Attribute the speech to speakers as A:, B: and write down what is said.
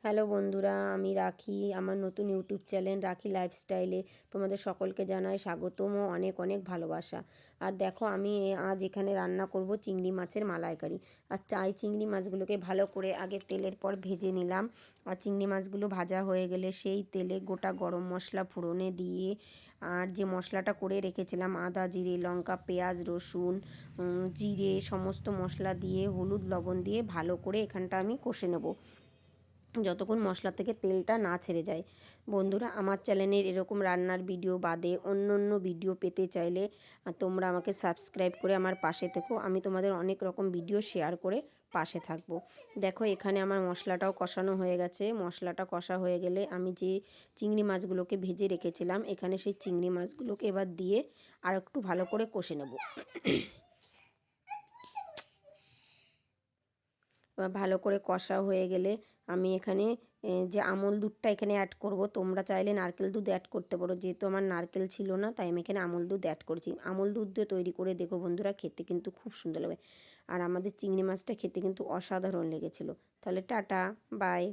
A: Hello বন্ধুরা, আমি রাখি। আমার নতুন ইউটিউব চ্যানেল রাখি লাইফস্টাইলে তোমাদের সকলকে জানাই স্বাগতম ও অনেক অনেক ভালোবাসা। আর দেখো, আমি আজ এখানে রান্না করব চিংড়ি মাছের মালাইকারি। আর চিংড়ি মাছগুলোকে ভালো করে আগে তেলের পর ভেজে নিলাম। আর চিংড়ি মাছগুলো ভাজা হয়ে গেলে সেই তেলে গোটা গরম মশলা ফোড়নে দিয়ে, আর যে মশলাটা করে রেখেছিলাম আদা জিরে লঙ্কা পেঁয়াজ রসুন জিরে সমস্ত মশলা দিয়ে হলুদ লবণ দিয়ে ভালো করে এখানটা আমি কষে নেব যতক্ষণ মশলা থেকে তেলটা না ছেড়ে যায়। বন্ধুরা, আমার চ্যানেলের এরকম রান্নার ভিডিও বাদে অন্য অন্য ভিডিও পেতে চাইলে তোমরা আমাকে সাবস্ক্রাইব করে আমার পাশে থেকো। আমি তোমাদের অনেক রকম ভিডিও শেয়ার করে পাশে থাকবো। দেখো, এখানে আমার মশলাটাও কষানো হয়ে গেছে। মশলাটা কষা হয়ে গেলে আমি যে চিংড়ি মাছগুলোকে ভেজে রেখেছিলাম, এখানে সেই চিংড়ি মাছগুলোকে এবার দিয়ে আর একটু ভালো করে কষে নেব। ভালো করে কষা হয়ে গেলে আমি এখানে যে আমুল দুধটা এখানে অ্যাড করব। তোমরা চাইলে নারকেল দুধ অ্যাড করতে পারো, যেহেতু আমার নারকেল ছিল না তাই আমি এখানে আমুল দুধ অ্যাড করছি। আমুল দুধ দিয়ে তৈরি করে দেখো বন্ধুরা, খেতে কিন্তু খুব সুন্দর লাগবে। আর আমাদের চিংড়ি মাছটা খেতে কিন্তু অসাধারণ লেগেছিলো। তাহলে টাটা, বাই।